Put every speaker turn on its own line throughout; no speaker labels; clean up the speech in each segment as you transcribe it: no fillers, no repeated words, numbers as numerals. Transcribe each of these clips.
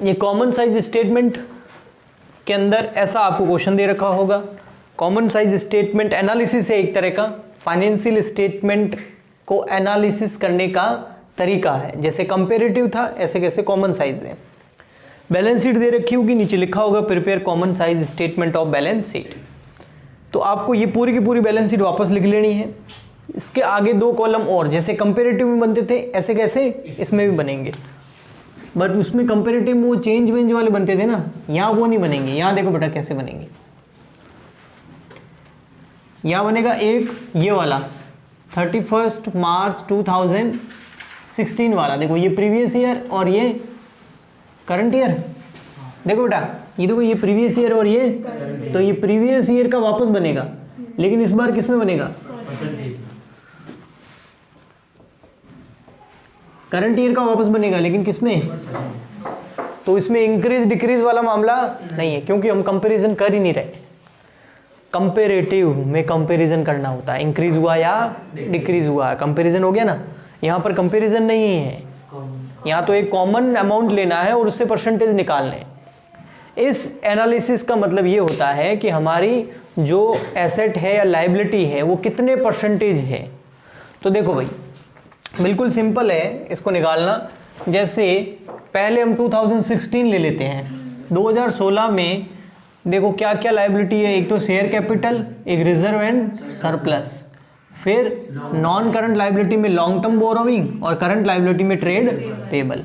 ये common size statement के अंदर ऐसा आपको क्वेश्चन दे रखा होगा। कॉमन साइज स्टेटमेंट एनालिसिस है एक तरह का, फाइनेंशियल स्टेटमेंट को एनालिसिस करने का तरीका है। जैसे कंपेरेटिव था, ऐसे कैसे कॉमन साइज है। बैलेंस शीट दे रखी होगी, नीचे लिखा होगा prepare common size statement of balance sheet. तो आपको ये पूरी की पूरी बैलेंस शीट वापस लिख लेनी है। इसके आगे 2 कॉलम और, जैसे कंपेरेटिव में बनते थे ऐसे कैसे इसमें भी बनेंगे, बट उसमें कंपेरेटिव में वो चेंज वेंज वाले बनते थे ना, यहाँ वो नहीं बनेंगे। यहाँ देखो बेटा कैसे बनेंगे, यहाँ बनेगा एक ये वाला 31 मार्च 2016 वाला, देखो ये प्रीवियस ईयर और ये करंट ईयर। देखो बेटा ये देखो ये प्रीवियस ईयर और ये, तो ये प्रीवियस ईयर का वापस बनेगा, लेकिन इस बार किस में बनेगा, करंट ईयर का वापस बनेगा, लेकिन किस में, तो इसमें इंक्रीज डिक्रीज वाला मामला नहीं है, क्योंकि हम कंपैरिजन कर ही नहीं रहे। कंपेरेटिव में कंपैरिजन करना होता है, इंक्रीज हुआ या डिक्रीज हुआ, कंपैरिजन हो गया ना। यहाँ पर कंपैरिजन नहीं है, यहाँ तो एक कॉमन अमाउंट लेना है और उससे परसेंटेज निकालने हैं। इस एनालिसिस का मतलब ये होता है कि हमारी जो एसेट है या लायबिलिटी है वो कितने परसेंटेज है। तो देखो भाई बिल्कुल सिंपल है इसको निकालना। जैसे पहले हम 2016 ले लेते हैं। 2016 में देखो क्या क्या लायबिलिटी है, एक तो शेयर कैपिटल, एक रिजर्व एंड सरप्लस, फिर नॉन करंट लायबिलिटी में लॉन्ग टर्म बोरोविंग और करंट लायबिलिटी में ट्रेड पेबल।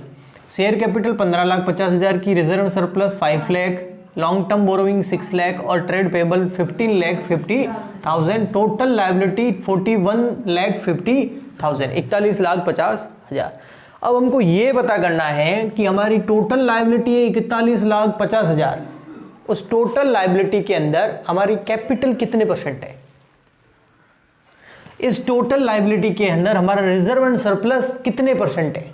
शेयर कैपिटल 15,50,000 की, reserve and surplus 5 lakh, long term borrowing 6 lakh और ट्रेड पेबल 15,50,000। Total liability 41,50,000, 41,50,000। अब हमको ये पता करना है कि हमारी टोटल लायबिलिटी है 41,50,000, उस टोटल लायबिलिटी के अंदर हमारी कैपिटल कितने परसेंट है। इस टोटल लायबिलिटी के अंदर हमारा रिजर्व एंड सरप्लस कितने परसेंट है।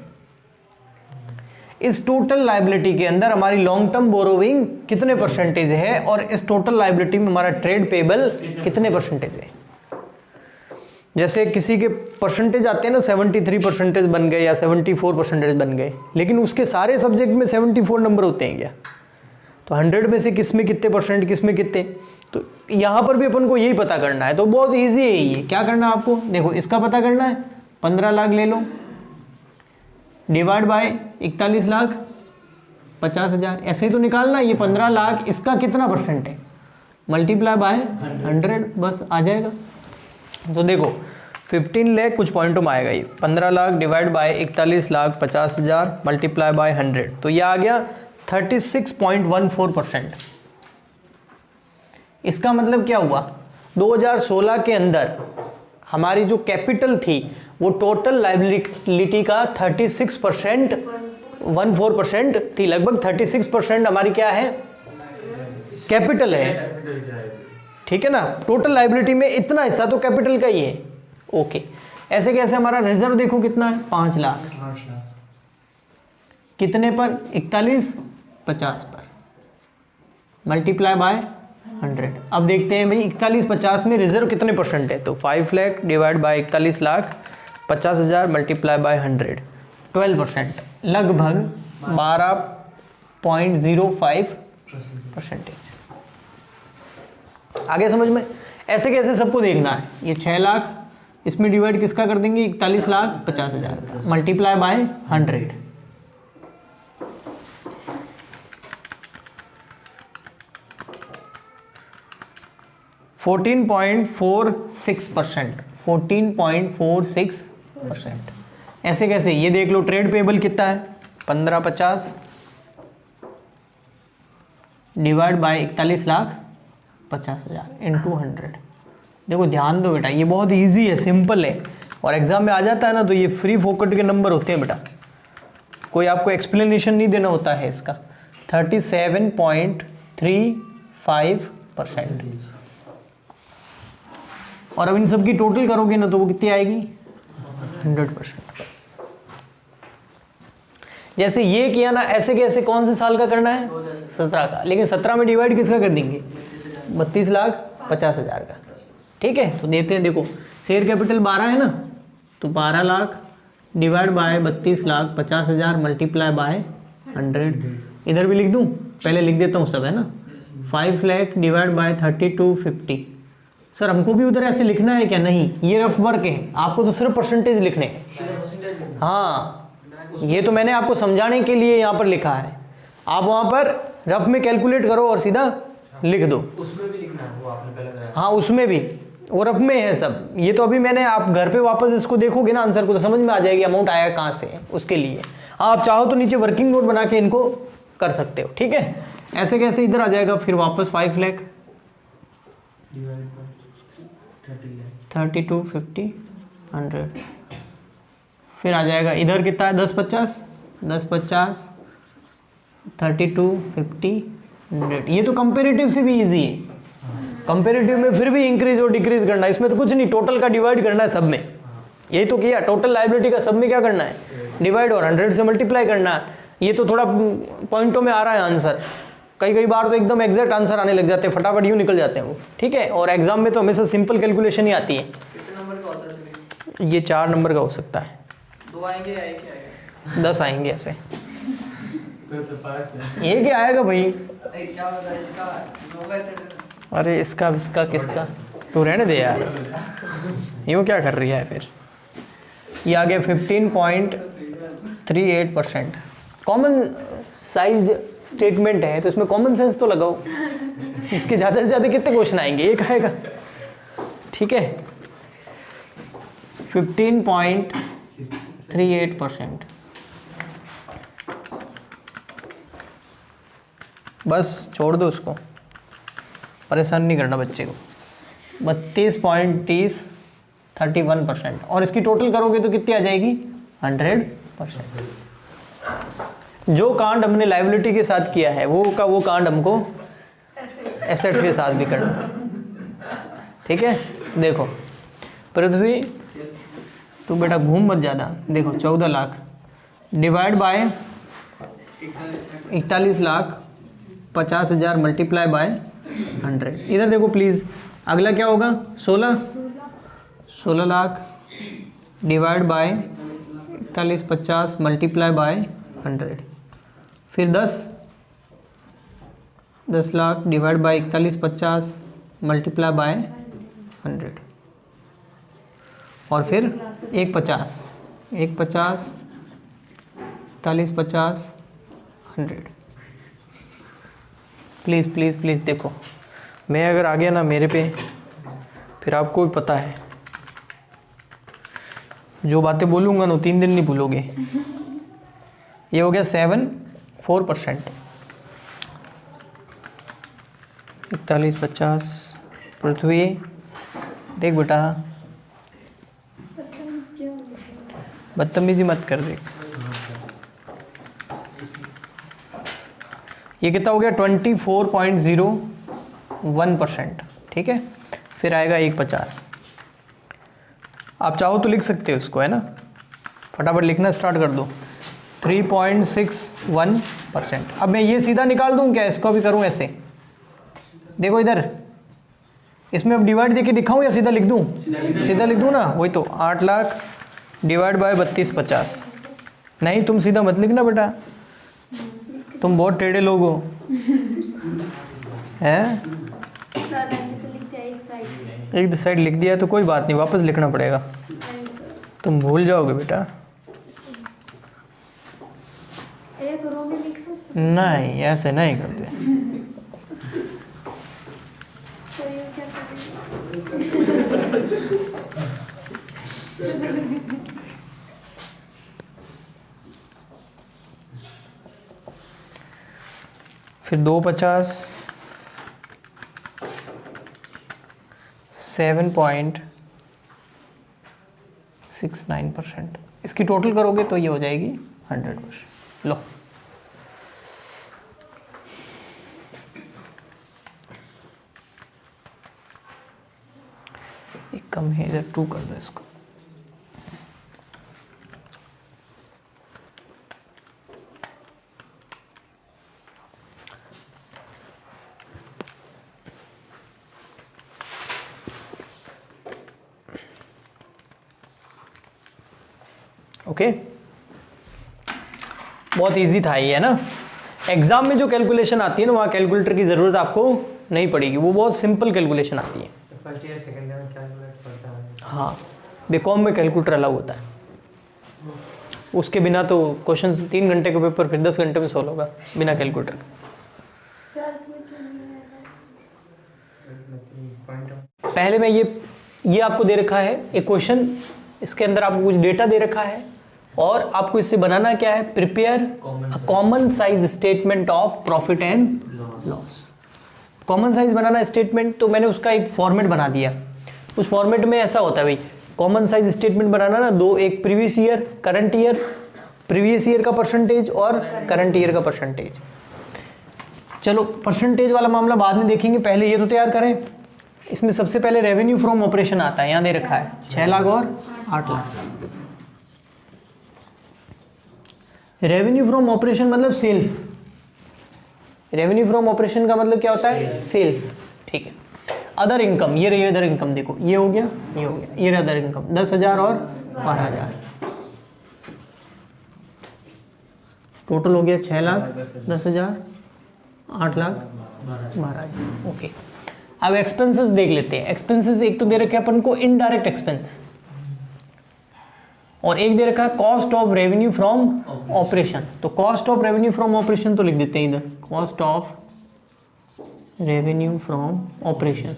इस टोटल लायबिलिटी के अंदर हमारी लॉन्ग टर्म बोरोविंग कितने परसेंटेज है, और इस टोटल लायबिलिटी में हमारा ट्रेड पेबल कितने परसेंटेज है। जैसे किसी के परसेंटेज आते हैं ना, 73% बन गए या 74% बन गए, लेकिन उसके सारे सब्जेक्ट में 74 नंबर होते हैं क्या, तो 100 में से किस में कितने परसेंट, किस में कितने। तो यहाँ पर भी अपन को यही पता करना है। तो बहुत इजी है ये, क्या करना है आपको, देखो इसका पता करना है, 15 लाख ले लो, डिवाइड बाय 41,50,000, ऐसे ही तो निकालना। ये 15 लाख इसका कितना परसेंट है, मल्टीप्लाई बाय 100, बस आ जाएगा। तो देखो 15 लाख कुछ पॉइंटों में आएगा, ये 15 lakh divide by 41,50,000 multiply by 100, तो ये आ गया 36.14%। इसका मतलब क्या हुआ, 2016 के अंदर हमारी जो कैपिटल थी वो टोटल लायबिलिटी का 36.14% थी, लगभग 36% हमारी क्या है, कैपिटल है। ठीक है ना, टोटल लायबिलिटी में इतना हिस्सा तो कैपिटल का ही है। ओके, ऐसे कैसे हमारा रिजर्व देखो कितना है, 5 लाख, कितने पर, 41,50 पर, मल्टीप्लाई बाय 100। अब देखते हैं भाई 41,50 में रिजर्व कितने परसेंट है, तो 5 lakh divide by 41,50,000 multiply by 100, 12%, लगभग 12.05%। आगे समझ में, ऐसे कैसे सबको देखना है। ये 6 लाख, इसमें डिवाइड किसका कर देंगे, 41,50,000 का, मल्टीप्लाई बाय 100, 14.46%, 14.46%। ऐसे कैसे, ये देख लो ट्रेड पेबल कितना है, 15,50 डिवाइड बाय 41,50,000 इंटू 100। देखो ध्यान दो बेटा, ये बहुत इजी है, सिंपल है, और एग्जाम में आ जाता है ना, तो ये फ्री फोकट के नंबर होते हैं बेटा, कोई आपको एक्सप्लेनेशन नहीं देना होता है इसका। 37.35%। और अब इन सब की टोटल करोगे ना तो वो कितनी आएगी, 100%। बस जैसे ये किया ना, ऐसे कैसे कौन से साल का करना है, 17 का, लेकिन 17 में डिवाइड किसका कर देंगे, 32,50,000 का। ठीक है, तो देते हैं, देखो शेयर कैपिटल 12 है ना, तो 12 lakh divide by 32,50,000 multiply by 100, इधर भी लिख दूं, पहले लिख देता हूँ सब, है ना। 5 लाख डिवाइड बाय 3250। सर हमको भी उधर ऐसे लिखना है क्या? नहीं, ये रफ वर्क है, आपको तो सिर्फ परसेंटेज लिखने हैं। हाँ, ये तो मैंने आपको समझाने के लिए यहाँ पर लिखा है, आप वहाँ पर रफ में कैलकुलेट करो और सीधा लिख दो।
उसमें भी लिखना है वो आपने पहले कराया।
हाँ उसमें भी, और रफ में है सब। ये तो अभी मैंने, आप घर पे वापस इसको देखोगे ना आंसर को, तो समझ में आ जाएगी अमाउंट आया कहाँ से है उसके लिए। हाँ आप चाहो तो नीचे वर्किंग नोट बना के इनको कर सकते हो, ठीक है। ऐसे कैसे इधर आ जाएगा फिर वापस 5 लाख 32 50 100, फिर आ जाएगा इधर कितना है 10 50 10 50 32 50 100। ये तो कंपेरेटिव से भी इजी है, कंपेरेटिव में फिर भी इंक्रीज और डिक्रीज करना है, इसमें तो कुछ नहीं, टोटल का डिवाइड करना है सब में। यही तो किया, टोटल लायबिलिटी का सब में क्या करना है, डिवाइड और 100 से मल्टीप्लाई करना है। ये तो थोड़ा पॉइंटों में आ रहा है आंसर, कई बार तो एकदम एग्जैक्ट आंसर आने लग जाते हैं, फटाफट यूँ निकल जाते हैं वो, ठीक है। और एग्जाम में तो हमेशा सिंपल कैलकुलेशन ही आती है।
कितने नंबर का होता है?
ये 4 नंबर का हो सकता है,
2 आएंगे या 1 आएगा?
10 आएंगे ऐसे। ये क्या आएगा भाई?
क्या होगा इसका? होगा इतना।
अरे इसका किसका, तू रहने दे यार, यूँ क्या कर रही है फिर। ये आ गया 15.38%। कॉमन साइज स्टेटमेंट है तो इसमें कॉमन सेंस तो लगाओ, इसके ज़्यादा से ज़्यादा कितने क्वेश्चन आएंगे, एक आएगा, ठीक है। 15.38%। बस छोड़ दो उसको, परेशान नहीं करना बच्चे को। 32.30 31%। और इसकी टोटल करोगे तो कितनी आ जाएगी 100%। जो कांड हमने लायबिलिटी के साथ किया है वो कांड हमको एसेट्स के साथ भी करना है, ठीक है। देखो पृथ्वी, तू बेटा घूम मत ज़्यादा। देखो 14 lakh divide by 41,50,000 multiply by 100। इधर देखो प्लीज़, अगला क्या होगा 16 lakh divide by 4150 multiply by 100। फिर 10 lakh divide by 4150 multiply by 100। और फिर 150 4150 100। प्लीज़ देखो, मैं अगर आ गया ना मेरे पे, फिर आपको भी पता है जो बातें बोलूँगा ना 3 दिन नहीं भूलोगे। ये हो गया 7.4%। 4150 पृथ्वी, देख बेटा बदतमीजी मत कर, देख ये कितना हो गया 24.01%, ठीक है। फिर आएगा 150। आप चाहो तो लिख सकते हो उसको, है ना, फटाफट लिखना स्टार्ट कर दो। 3.61%। अब मैं ये सीधा निकाल दूं क्या, इसको भी करूं ऐसे? देखो इधर, इसमें अब डिवाइड देके दिखाऊं या सीधा लिख दूं? सीधा लिख दूं ना, वही तो 8 लाख डिवाइड बाय 3250। नहीं तुम सीधा मत लिखना बेटा, तुम बहुत टेढ़े लोग हो, हैं? एक साइड लिख दिया तो कोई बात नहीं, वापस लिखना पड़ेगा, तुम भूल जाओगे बेटा। नहीं ऐसे नहीं करते। फिर 250 7.69%। इसकी टोटल करोगे तो ये हो जाएगी 100%। लो एक कम है, इधर 2 कर दो इसको। ओके बहुत इजी था ये, है ना। एग्जाम में जो कैलकुलेशन आती है ना, वहाँ कैलकुलेटर की ज़रूरत आपको नहीं पड़ेगी, वो बहुत सिंपल कैलकुलेशन आती है।
फर्स्ट ईयर सेकंड ईयर में कैलकुलेट करता है।
हाँ, बीकॉम में कैलकुलेटर अलग होता है, उसके बिना तो क्वेश्चन 3 घंटे का पेपर फिर 10 घंटे में सॉल्व होगा बिना कैलकुलेटर के। पहले में ये आपको दे रखा है एक क्वेश्चन, इसके अंदर आपको कुछ डेटा दे रखा है और आपको इससे बनाना क्या है, prepare common size statement of profit and loss. Common size banana statement, तो मैंने उसका एक फॉर्मेट बना दिया। उस फॉर्मेट में ऐसा होता है भाई, कॉमन साइज स्टेटमेंट बनाना ना, दो, एक previous year, current year, previous year का परसेंटेज और करंट ईयर का परसेंटेज। चलो परसेंटेज वाला मामला बाद में देखेंगे, पहले ये तो तैयार करें। इसमें सबसे पहले रेवेन्यू फ्रॉम ऑपरेशन आता है, यहाँ दे रखा है 6 लाख और 8 लाख। रेवेन्यू फ्रॉम ऑपरेशन मतलब सेल्स। रेवेन्यू फ्रॉम ऑपरेशन का मतलब क्या होता है, सेल्स। ठीक है। अदर इनकम, ये रही अदर इनकम, देखो ये हो गया, ये हो गया, ये रहा अदर इनकम, 10,000 और 12,000, टोटल हो गया 6 लाख 10,000 8 लाख 12,000। ओके, अब एक्सपेंसेस देख लेते हैं। एक्सपेंसेस एक तो दे रखे अपन को इनडायरेक्ट एक्सपेंस, और एक दे रखा है cost of revenue from operation. तो cost of revenue from operation तो लिख देते हैं इधर, cost of revenue from operation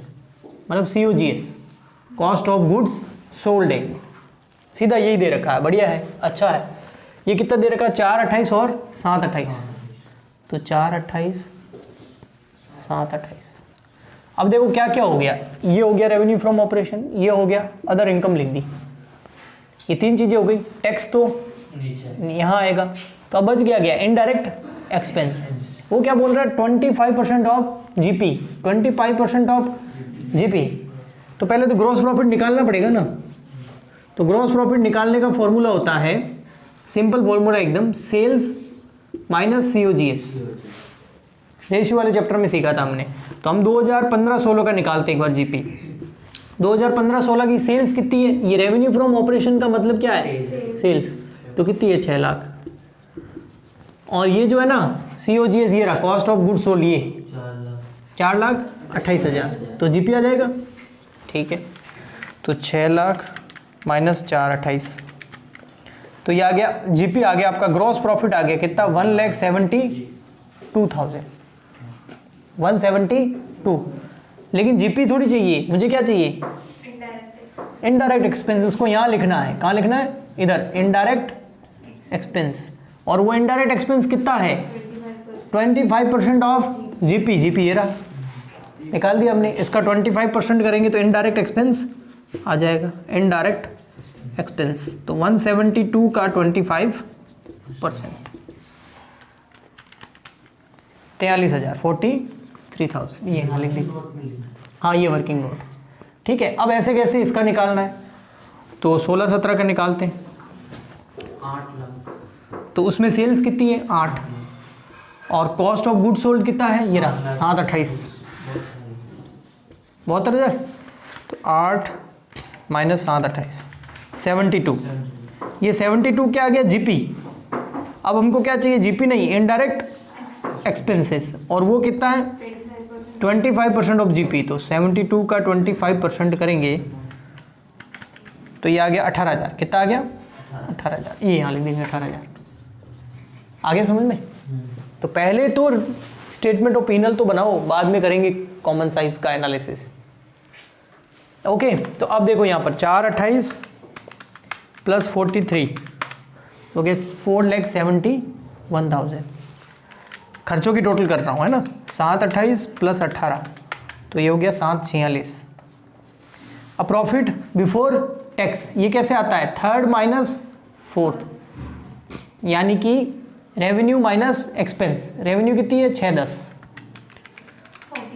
मतलब COGS, cost of goods sold है, सीधा यही दे रखा है। बढ़िया है, अच्छा है। ये कितना दे रखा है, 428 और 728, तो 428 728। अब देखो क्या क्या हो गया, ये हो गया रेवेन्यू फ्रॉम ऑपरेशन, ये हो गया अदर इनकम लिख दी, ये 3 चीजें हो गई। टैक्स तो यहाँ आएगा, तो अब बच गया इनडायरेक्ट एक्सपेंस। वो क्या बोल रहा है, 25% ऑफ GP, 25% ऑफ GP। तो पहले तो ग्रॉस प्रॉफिट निकालना पड़ेगा ना। तो ग्रॉस प्रॉफिट निकालने का फॉर्मूला होता है, सिंपल फॉर्मूला एकदम, सेल्स माइनस COGS। रेशियो वाले चैप्टर में सीखा था हमने। तो हम 2015-16 का निकालते एक बार GP। 2015-16 की सेल्स कितनी है, ये रेवेन्यू फ्रॉम ऑपरेशन का मतलब क्या है, सेल्स, तो कितनी है 6 लाख। और ये जो है ना COGS, ये रहा कॉस्ट ऑफ गुड्स सोल्ड, ये 4,28,000, तो GP आ जाएगा। ठीक है, तो 6 लाख माइनस 428, तो ये आ गया GP, आ गया आपका। ग्रॉस प्रॉफिट आ गया कितना, 1,72,000, 172। लेकिन GP थोड़ी चाहिए, मुझे क्या चाहिए, इनडायरेक्ट एक्सपेंस। उसको यहाँ लिखना है, कहाँ लिखना है, इधर, इनडायरेक्ट एक्सपेंस। और वो इनडायरेक्ट एक्सपेंस कितना है, 25% ऑफ GP ये रहा, निकाल दिया हमने। इसका 25% करेंगे तो इनडायरेक्ट एक्सपेंस आ जाएगा, इनडायरेक्ट एक्सपेंस। तो 172 का 25%, 43,000, 43,000, ये हाँ लिख दी। हाँ, ये वर्किंग नोट। ठीक है, अब ऐसे कैसे इसका निकालना है, तो 16-17 का निकालते हैं।
8 लाख,
तो उसमें सेल्स कितनी है, 8, और कॉस्ट ऑफ गुड सोल्ड कितना है, ये रहा 728, 72,000। तो 8 माइनस 728, 72। ये 72 क्या आ गया, GP। अब हमको क्या चाहिए, GP नहीं, इनडायरेक्ट एक्सपेंसेस, और वो कितना है 25% ऑफ GP। तो 72 का 25% करेंगे तो ये आ गया 18,000। कितना आ गया, 18,000। ये यहाँ लिख देंगे 18,000। आगे समझ में। तो पहले तो स्टेटमेंट ऑफ P&L तो बनाओ, बाद में करेंगे कॉमन साइज का एनालिसिस। ओके, तो अब देखो यहाँ पर 428 प्लस 43 हो गया 4,71,000। खर्चों की टोटल कर रहा हूँ, है ना। 728 प्लस 18, तो ये हो गया 746। अब प्रॉफिट बिफोर टैक्स, ये कैसे आता है, 3rd माइनस 4th, यानी कि रेवेन्यू माइनस एक्सपेंस। रेवेन्यू कितनी है, 610,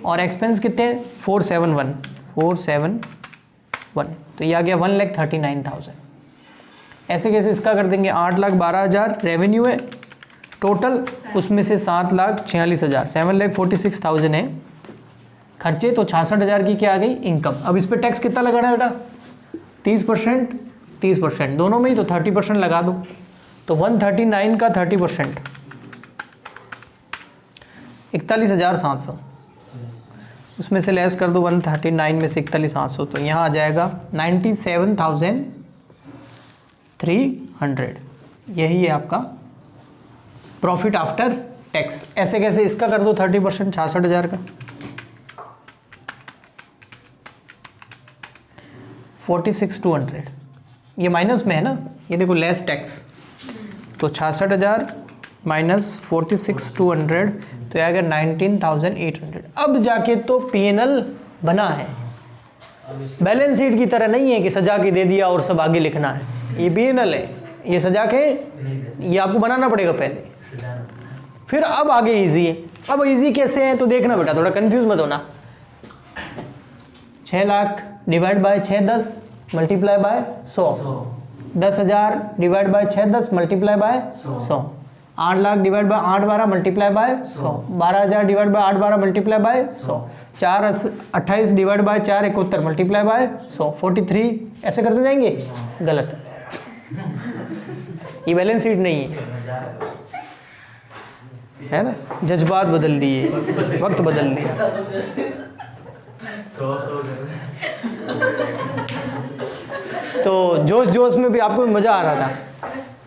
और एक्सपेंस कितने, 471, तो ये आ गया 1,39,000। ऐसे कैसे इसका कर देंगे, 8,12,000 रेवेन्यू है टोटल, उसमें से 7,46,000, 7,46,000 है खर्चे, तो 66,000 की क्या आ गई, इनकम। अब इस पर टैक्स कितना लगाना है बेटा, 30%, दोनों में ही, तो 30% लगा दो। तो 139 का 30%, 41,700, उसमें से लेस कर दो 139 में से 41,700, तो यहाँ आ जाएगा 97,300। यही है आपका प्रॉफिट आफ्टर टैक्स। ऐसे कैसे, इसका कर दो 30%, 66,000 का 46,200, ये माइनस में है ना, ये देखो लेस टैक्स, तो 66,000 माइनस 46,200 तो आएगा 19,800। अब जाके तो P&L बना है, बैलेंस शीट की तरह नहीं है कि सजा के दे दिया और सब आगे लिखना है। ये P&L है, ये सजा के ये आपको बनाना पड़ेगा पहले, फिर अब आगे इजी है। अब इजी कैसे है तो देखना बेटा, थोड़ा कंफ्यूज मत होना। 6 lakh divide by 6 10 multiply by 100, 10,000 divide by 6 10 multiply by 100, 8 lakh divide by 8 12 multiply by 100, 12,000 divide by 8 12 multiply by 100, 4 28 divide by 4 71 multiply by 100, 43, ऐसे करते जाएंगे। गलत, ये बैलेंस शीट नहीं है ना, जज्बात बदल दिए, वक्त बदल दिया। तो जोश जोश में भी आपको मज़ा आ रहा था,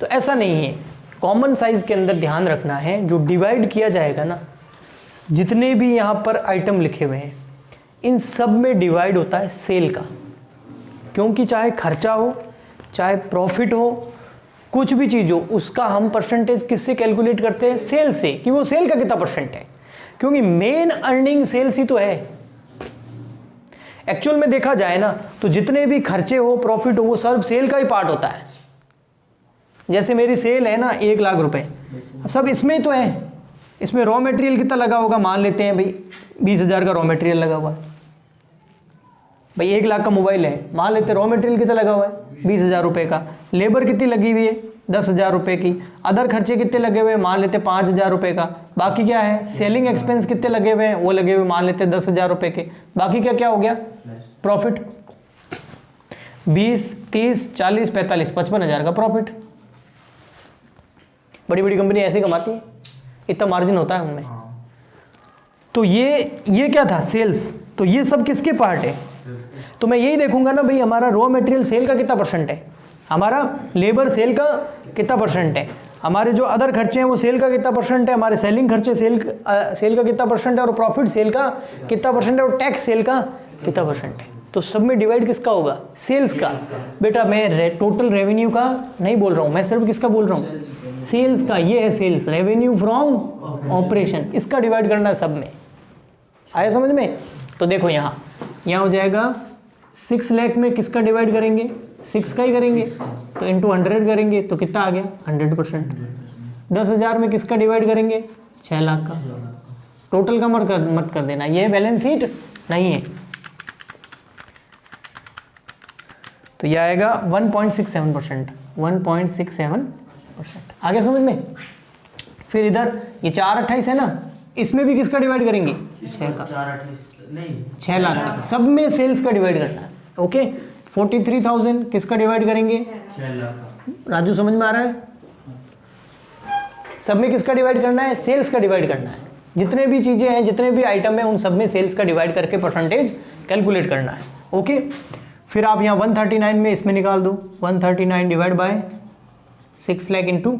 तो ऐसा नहीं है। कॉमन साइज के अंदर ध्यान रखना है, जो डिवाइड किया जाएगा ना, जितने भी यहाँ पर आइटम लिखे हुए हैं इन सब में डिवाइड होता है सेल का, क्योंकि चाहे खर्चा हो चाहे प्रॉफिट हो, कुछ भी चीज़ हो, उसका हम परसेंटेज किससे कैलकुलेट करते हैं? सेल से, कि वो सेल का कितना परसेंट है, क्योंकि मेन अर्निंग सेल्स ही तो है। एक्चुअल में देखा जाए ना तो जितने भी खर्चे हो प्रॉफिट हो वो सब सेल का ही पार्ट होता है। जैसे मेरी सेल है ना 1 लाख रुपए, सब इसमें ही तो है। इसमें रॉ मटेरियल कितना लगा होगा, मान लेते हैं भाई 20,000 का रॉ मटेरियल लगा हुआ है। भाई 1 लाख का मोबाइल है, मान लेते हैं रॉ मटेरियल कितना लगा हुआ है 20,000 रुपये का। लेबर कितनी लगी हुई है 10,000 रुपये की। अदर खर्चे कितने लगे हुए हैं, मान लेते 5,000 रुपये का। बाकी क्या है, सेलिंग एक्सपेंस कितने लगे हुए हैं, वो लगे हुए मान लेते 10,000 रुपये के। बाकी क्या क्या हो गया, प्रॉफिट 20 30 40 45 55,000 का प्रॉफिट। बड़ी बड़ी कंपनी ऐसे कमाती है, इतना मार्जिन होता है उनमें। तो ये क्या था, सेल्स। तो ये सब किसके पार्ट है, तो मैं यही देखूंगा ना भाई, हमारा रॉ मटेरियल सेल का कितना परसेंट है, हमारा लेबर सेल का कितना परसेंट है, हमारे जो अदर खर्चे हैं वो सेल का कितना परसेंट है, हमारे सेलिंग खर्चे सेल का कितना परसेंट है, और प्रॉफिट सेल का कितना परसेंट है, और टैक्स सेल का कितना परसेंट है। तो सब में डिवाइड किसका होगा, सेल्स का। बेटा मैं टोटल रेवेन्यू का नहीं बोल रहा हूँ, मैं सिर्फ किसका बोल रहा हूँ, सेल्स का। ये है सेल्स, रेवेन्यू फ्रॉम ऑपरेशन, इसका डिवाइड करना है सब में। आया समझ में। तो देखो यहाँ हो जाएगा 6 लाख में किसका डिवाइड करेंगे, 6 का ही करेंगे, तो इंटू 100 करेंगे तो कितना आ गया 100%। 10,000 में किसका डिवाइड करेंगे, 6 लाख का। टोटल का मत कर देना, ये बैलेंस शीट नहीं है। तो यह आएगा 1.67%, 1.67%। आगे समझ में। फिर इधर ये 428 है ना, इसमें भी किसका डिवाइड करेंगे, 6 का। 6 लाख का, सब में सेल्स का डिवाइड करना है। ओके 43,000 किसका डिवाइड करेंगे, 6 लाख। राजू समझ में आ रहा है, सब में किसका डिवाइड करना है, सेल्स का डिवाइड करना है। जितने भी चीजें हैं, जितने भी आइटम हैं, उन सब में सेल्स का डिवाइड करके परसेंटेज कैलकुलेट करना है। ओके फिर आप यहाँ 139 में इसमें निकाल दो, 139 डिवाइड बाय 6 लाख इंटू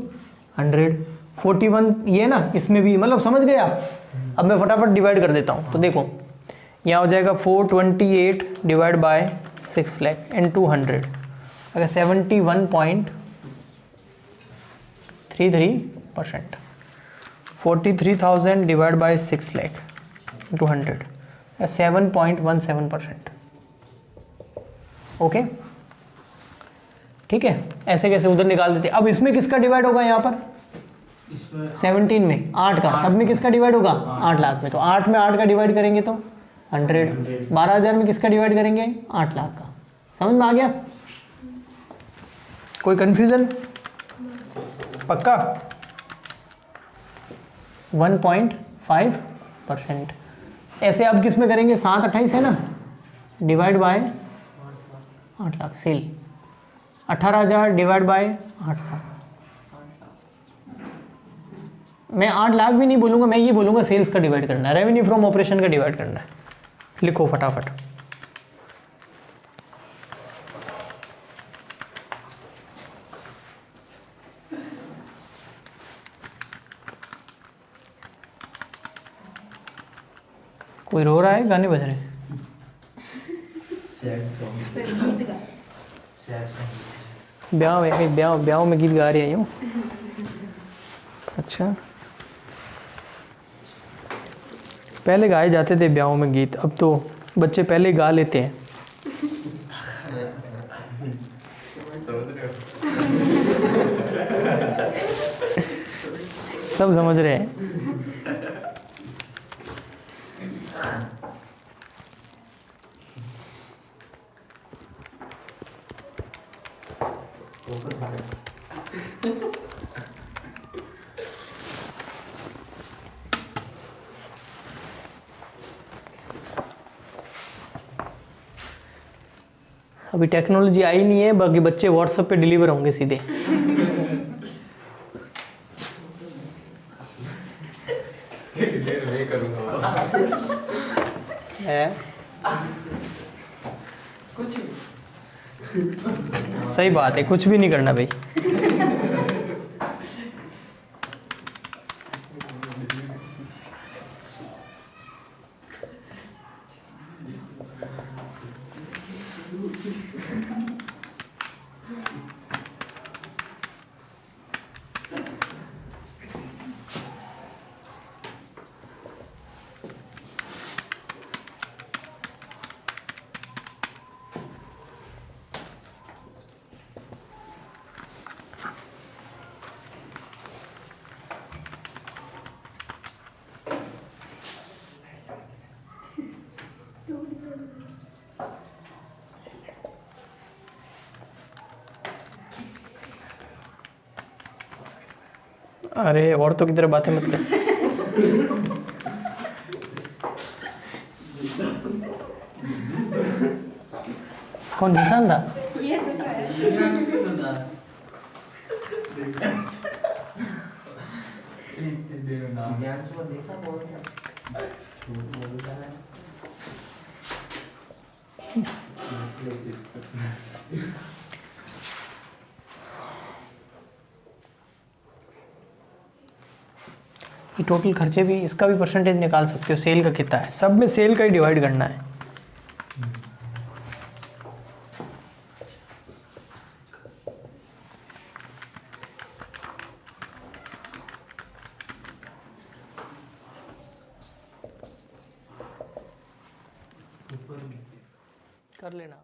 100, 41 ये ना, इसमें भी मतलब समझ गए आप। अब मैं फटाफट डिवाइड कर देता हूँ। तो देखो यहाँ हो जाएगा 428 डिवाइड बाय 6 लाख इंटू 100, अगर 71.33%। 43,000 divide by 6 lakh into 100, 7.17%। Okay ठीक है, ऐसे कैसे उधर निकाल देते। अब इसमें किसका डिवाइड होगा, यहाँ पर 17 में 8 का, सब में किसका डिवाइड होगा 8 लाख में। तो 8 में 8 का डिवाइड करेंगे तो 100। 12,000 में किसका डिवाइड करेंगे, 8 लाख का। समझ में आ गया, कोई कंफ्यूजन, पक्का। 1.5%। ऐसे अब किस में करेंगे, 728 है ना, डिवाइड बाय 8 लाख सेल। 18,000 डिवाइड बाय 8 लाख, मैं 8 लाख भी नहीं बोलूँगा, मैं ये बोलूँगा सेल्स का डिवाइड करना है, रेवेन्यू फ्रॉम ऑपरेशन का डिवाइड करना है। लिखो फटाफट। कोई रो रहा है, गाने बज रहे हैं?
Sad song.
गीत गा।
Sad song.
ब्याह में गीत गा रही हूँ। अच्छा, पहले गाए जाते थे ब्याहों में गीत, अब तो बच्चे पहले ही गा लेते हैं। सब समझ रहे हैं। अभी टेक्नोलॉजी आई नहीं है, बाकी बच्चे व्हाट्सएप पे डिलीवर होंगे सीधे। है सही बात है, कुछ भी नहीं करना भाई। अरे औरतों की तरह बातें मत कर। कौन निशान था?
ये तो है।
दिव्यांश को देखा बहुत झूठ बोलता है।
ये टोटल खर्चे भी, इसका भी परसेंटेज निकाल सकते हो, सेल का कितना है, सब में सेल का ही डिवाइड करना है। कर लेना।